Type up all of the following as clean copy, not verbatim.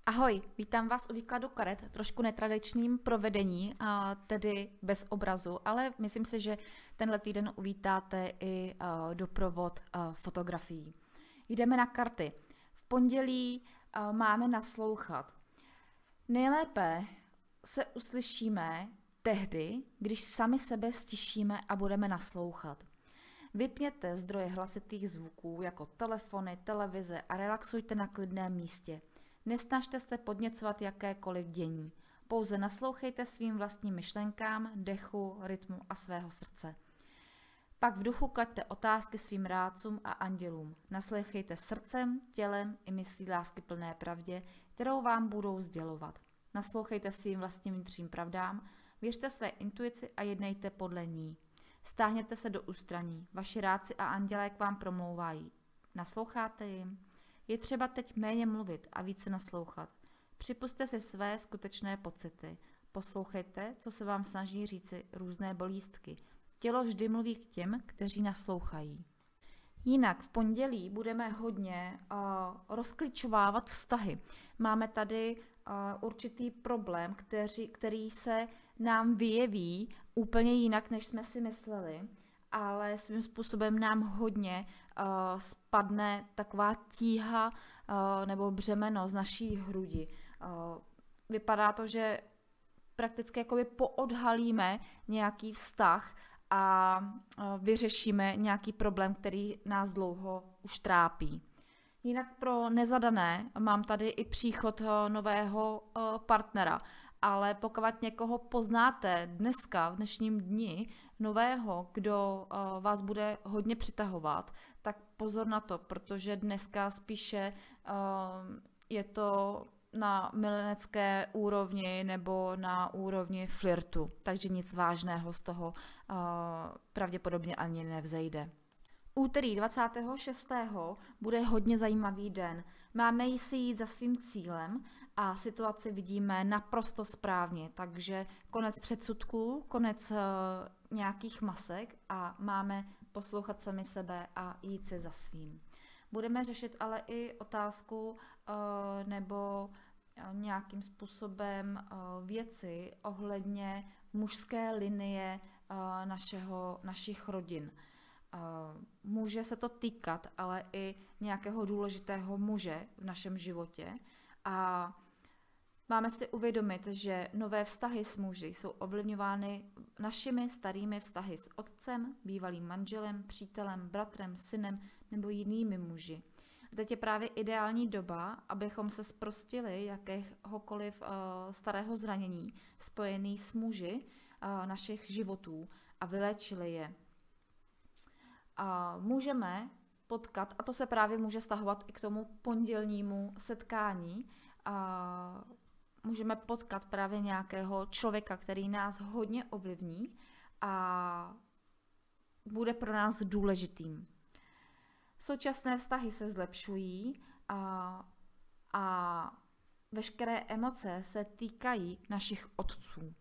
Ahoj, vítám vás u výkladu karet, trošku netradičním provedení, tedy bez obrazu, ale myslím si, že tenhle týden uvítáte i doprovod fotografií. Jdeme na karty. V pondělí máme naslouchat. Nejlépe se uslyšíme tehdy, když sami sebe stišíme a budeme naslouchat. Vypněte zdroje hlasitých zvuků jako telefony, televize a relaxujte na klidném místě. Nesnažte se podněcovat jakékoliv dění. Pouze naslouchejte svým vlastním myšlenkám, dechu, rytmu a svého srdce. Pak v duchu klaďte otázky svým rádcům a andělům. Naslouchejte srdcem, tělem i myslí láskyplné pravdě, kterou vám budou sdělovat. Naslouchejte svým vlastním vnitřním pravdám, věřte své intuici a jednejte podle ní. Stáhněte se do ústraní, vaši rádci a andělé k vám promlouvají. Nasloucháte jim? Je třeba teď méně mluvit a více naslouchat. Připusťte si své skutečné pocity. Poslouchejte, co se vám snaží říci různé bolístky. Tělo vždy mluví k těm, kteří naslouchají. Jinak v pondělí budeme hodně rozklíčovávat vztahy. Máme tady určitý problém, který se nám vyjeví úplně jinak, než jsme si mysleli, ale svým způsobem nám hodně spadne taková tíha nebo břemeno z naší hrudi. Vypadá to, že prakticky jakoby poodhalíme nějaký vztah a vyřešíme nějaký problém, který nás dlouho už trápí. Jinak pro nezadané mám tady i příchod nového partnera, ale pokud někoho poznáte dneska, v dnešním dni, nového, kdo vás bude hodně přitahovat, tak pozor na to, protože dneska spíše je to na milenecké úrovni nebo na úrovni flirtu, takže nic vážného z toho pravděpodobně ani nevzejde. Úterý 26. bude hodně zajímavý den. Máme si jít za svým cílem a situaci vidíme naprosto správně, takže konec předsudků, konec nějakých masek a máme poslouchat sami sebe a jít si za svým. Budeme řešit ale i otázku nebo nějakým způsobem věci ohledně mužské linie našich rodin. Může se to týkat ale i nějakého důležitého muže v našem životě a máme si uvědomit, že nové vztahy s muži jsou ovlivňovány našimi starými vztahy s otcem, bývalým manželem, přítelem, bratrem, synem nebo jinými muži. Teď je právě ideální doba, abychom se zprostili jakéhokoliv starého zranění spojený s muži našich životů a vyléčili je. A můžeme potkat, a to se právě může stahovat i k tomu pondělnímu setkání, a můžeme potkat právě nějakého člověka, který nás hodně ovlivní a bude pro nás důležitým. Současné vztahy se zlepšují a veškeré emoce se týkají našich otců.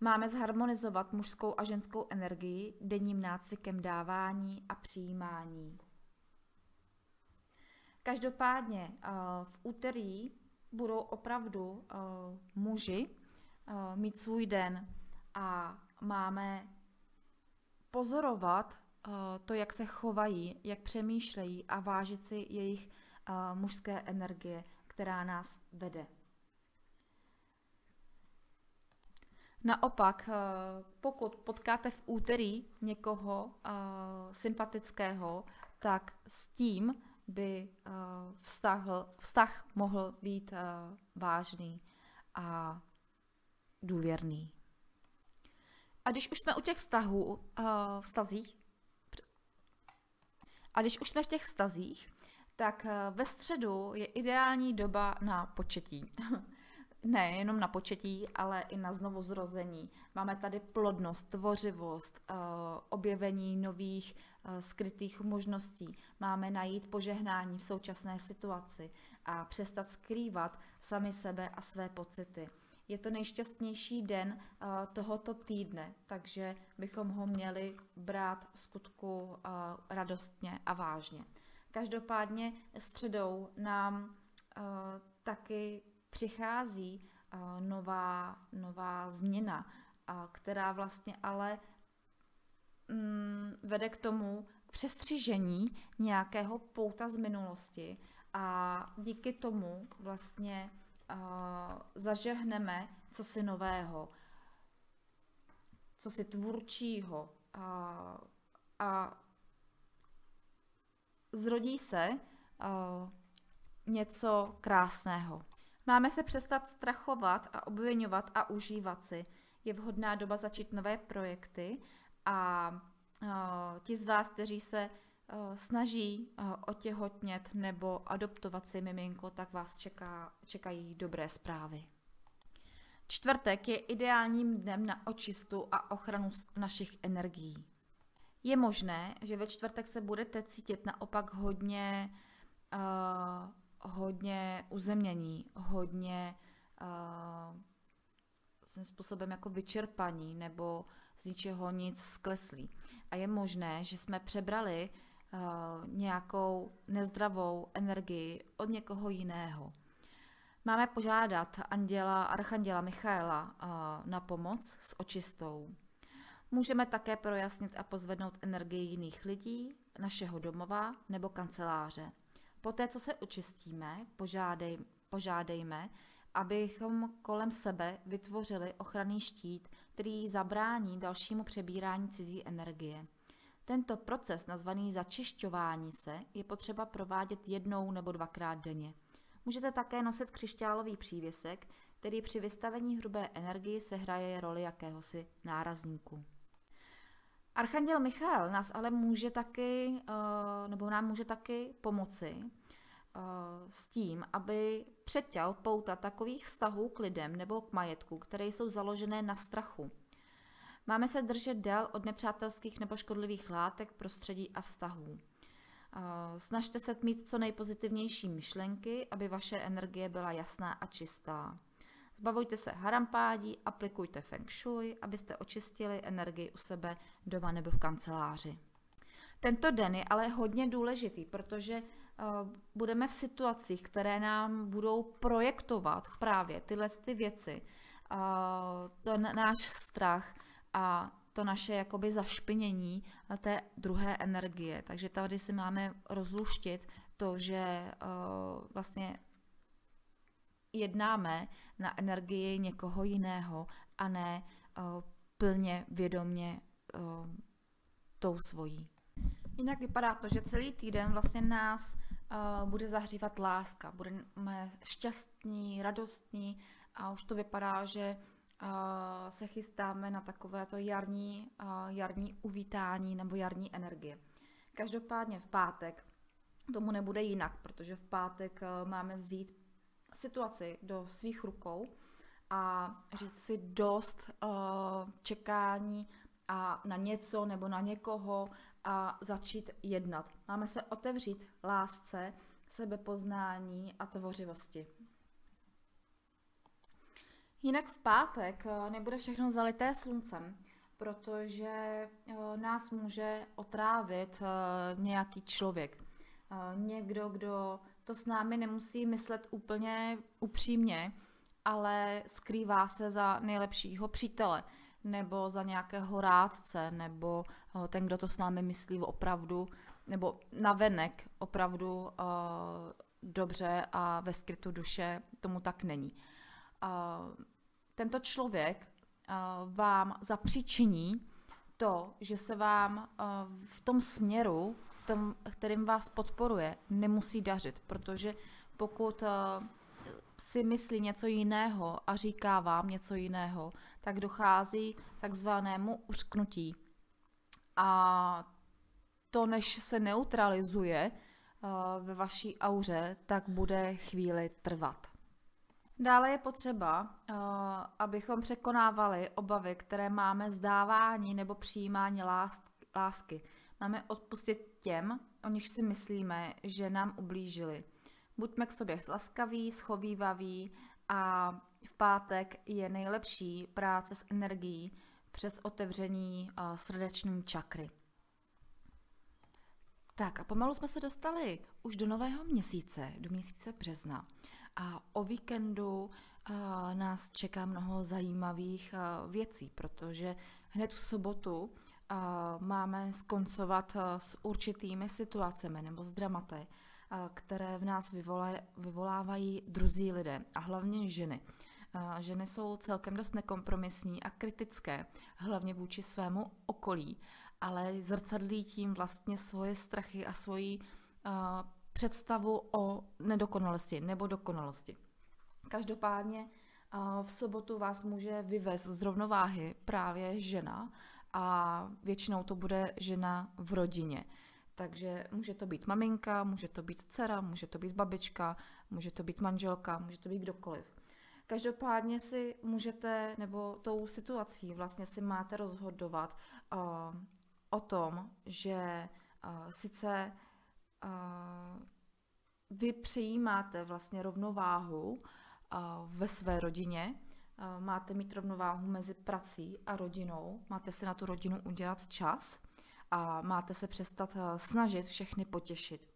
Máme zharmonizovat mužskou a ženskou energii denním nácvikem dávání a přijímání. Každopádně v úterý budou opravdu muži mít svůj den a máme pozorovat to, jak se chovají, jak přemýšlejí a vážit si jejich mužské energie, která nás vede. Naopak, pokud potkáte v úterý někoho sympatického, tak s tím by vztah mohl být vážný a důvěrný. A když už jsme u těch vztazích, tak ve středu je ideální doba na početí. Ne jenom na početí, ale i na znovuzrození. Máme tady plodnost, tvořivost, objevení nových skrytých možností. Máme najít požehnání v současné situaci a přestat skrývat sami sebe a své pocity. Je to nejšťastnější den tohoto týdne, takže bychom ho měli brát v skutku radostně a vážně. Každopádně středou nám taky přichází nová změna, která vlastně ale vede k tomu, k přestřižení nějakého pouta z minulosti a díky tomu vlastně zažehneme cosi nového, cosi tvůrčího a zrodí se něco krásného. Máme se přestat strachovat a obviňovat a užívat si. Je vhodná doba začít nové projekty a ti z vás, kteří se snaží otěhotnět nebo adoptovat si miminko, tak vás čekají dobré zprávy. Čtvrtek je ideálním dnem na očistu a ochranu našich energií. Je možné, že ve čtvrtek se budete cítit naopak hodně uzemnění, hodně svým způsobem jako vyčerpaní nebo z ničeho nic skleslí. A je možné, že jsme přebrali nějakou nezdravou energii od někoho jiného. Máme požádat archanděla Michaela na pomoc s očistou. Můžeme také projasnit a pozvednout energii jiných lidí, našeho domova nebo kanceláře. Poté, co se očistíme, požádejme, abychom kolem sebe vytvořili ochranný štít, který zabrání dalšímu přebírání cizí energie. Tento proces, nazvaný začišťování se, je potřeba provádět 1 nebo 2krát denně. Můžete také nosit křišťálový přívěsek, který při vystavení hrubé energii sehraje roli jakéhosi nárazníku. Archanděl Michael nás ale může taky, nebo nám může taky pomoci s tím, aby přeťal pouta takových vztahů k lidem nebo k majetku, které jsou založené na strachu. Máme se držet dál od nepřátelských nebo škodlivých látek, prostředí a vztahů. Snažte se mít co nejpozitivnější myšlenky, aby vaše energie byla jasná a čistá. Zbavujte se harampádí, aplikujte feng shui, abyste očistili energii u sebe doma nebo v kanceláři. Tento den je ale hodně důležitý, protože budeme v situacích, které nám budou projektovat právě tyhle věci, náš strach a to naše jakoby zašpinění té druhé energie. Takže tady si máme rozluštit to, že vlastně jednáme na energii někoho jiného a ne plně vědomě tou svojí. Jinak vypadá to, že celý týden vlastně nás bude zahřívat láska, budeme šťastní, radostní a už to vypadá, že se chystáme na takovéto jarní uvítání nebo jarní energie. Každopádně v pátek tomu nebude jinak, protože v pátek máme vzít situaci do svých rukou a říct si dost čekání a na něco nebo na někoho a začít jednat. Máme se otevřít lásce, sebepoznání a tvořivosti. Jinak v pátek nebude všechno zalité sluncem, protože nás může otrávit nějaký člověk. Někdo, kdo to s námi nemusí myslet úplně upřímně, ale skrývá se za nejlepšího přítele, nebo za nějakého rádce, nebo ten, kdo to s námi myslí opravdu, nebo navenek opravdu dobře a ve skrytu duše tomu tak není. Tento člověk vám zapříčiní to, že se vám v tom směru, kterým vás podporuje, nemusí dařit, protože pokud si myslí něco jiného a říká vám něco jiného, tak dochází k takzvanému uřknutí. A to, než se neutralizuje ve vaší auře, tak bude chvíli trvat. Dále je potřeba, abychom překonávali obavy, které máme z dávání nebo přijímání lásky. Máme odpustit těm, o nich si myslíme, že nám ublížili. Buďme k sobě laskaví, schovívaví a v pátek je nejlepší práce s energií přes otevření srdeční čakry. Tak a pomalu jsme se dostali už do nového měsíce, do měsíce března. A o víkendu nás čeká mnoho zajímavých věcí, protože hned v sobotu máme skoncovat s určitými situacemi nebo s dramaty, které v nás vyvolávají druzí lidé a hlavně ženy. Ženy jsou celkem dost nekompromisní a kritické, hlavně vůči svému okolí, ale zrcadlí tím vlastně svoje strachy a svoji představu o nedokonalosti nebo dokonalosti. Každopádně v sobotu vás může vyvést z rovnováhy právě žena a většinou to bude žena v rodině. Takže může to být maminka, může to být dcera, může to být babička, může to být manželka, může to být kdokoliv. Každopádně si můžete, nebo tou situací vlastně si máte rozhodovat o tom, že sice vy přijímáte vlastně rovnováhu ve své rodině, máte mít rovnováhu mezi prací a rodinou, máte si na tu rodinu udělat čas a máte se přestat snažit všechny potěšit.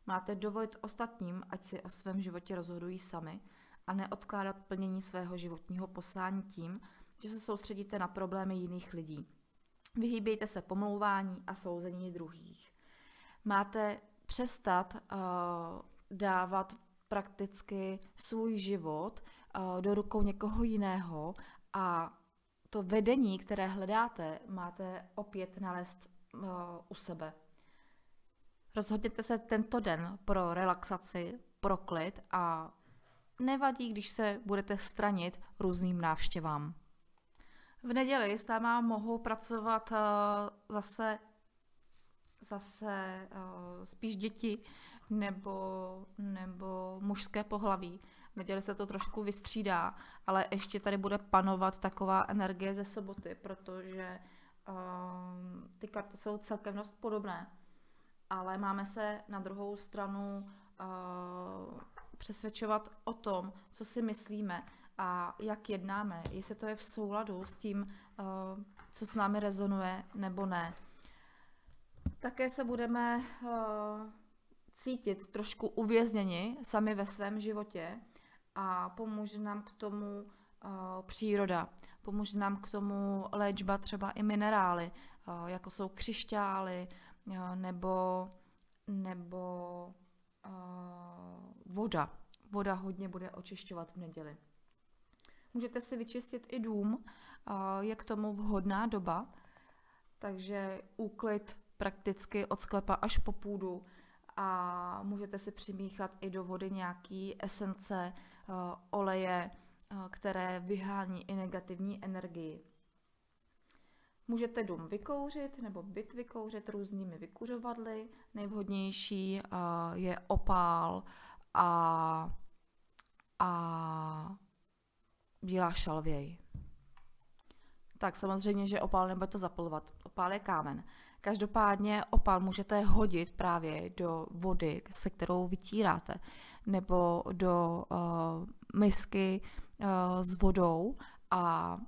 Máte dovolit ostatním, ať si o svém životě rozhodují sami a neodkládat plnění svého životního poslání tím, že se soustředíte na problémy jiných lidí. Vyhýbejte se pomlouvání a souzení druhých. Máte přestat dávat prakticky svůj život do rukou někoho jiného a to vedení, které hledáte, máte opět nalézt u sebe. Rozhodněte se tento den pro relaxaci, pro klid a nevadí, když se budete stranit různým návštěvám. V neděli s náma mohou pracovat zase spíš děti nebo mužské pohlaví. V neděli se to trošku vystřídá, ale ještě tady bude panovat taková energie ze soboty, protože ty karty jsou celkem dost podobné. Ale máme se na druhou stranu přesvědčovat o tom, co si myslíme a jak jednáme, jestli to je v souladu s tím, co s námi rezonuje nebo ne. Také se budeme cítit trošku uvězněni sami ve svém životě a pomůže nám k tomu příroda. Pomůže nám k tomu léčba třeba i minerály, jako jsou křišťály nebo voda. Voda hodně bude očišťovat v neděli. Můžete si vyčistit i dům, je k tomu vhodná doba, takže úklid prakticky od sklepa až po půdu a můžete si přimíchat i do vody nějaké esence, oleje, které vyhání i negativní energii. Můžete dům vykouřit nebo byt vykouřit různými vykuřovadly. Nejvhodnější je opál a bílá šalvěj. Tak samozřejmě, že opál nebudete zapalovat. Opál je kámen. Každopádně opál můžete hodit právě do vody, se kterou vytíráte, nebo do misky s vodou a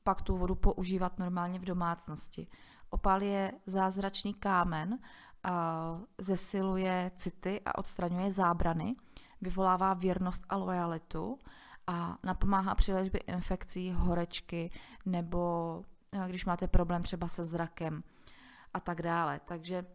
pak tu vodu používat normálně v domácnosti. Opál je zázračný kámen, zesiluje city a odstraňuje zábrany, vyvolává věrnost a lojalitu a napomáhá při léčbě infekcí, horečky nebo když máte problém třeba se zrakem a tak dále. Takže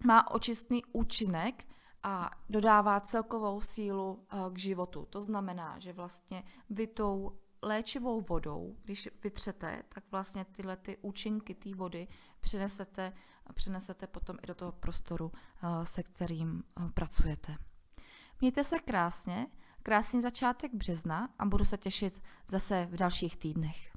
má očistný účinek a dodává celkovou sílu k životu. To znamená, že vlastně vy tou léčivou vodou, když vytřete, tak vlastně tyhle ty účinky té vody přinesete potom i do toho prostoru, se kterým pracujete. Mějte se krásně, krásný začátek března a budu se těšit zase v dalších týdnech.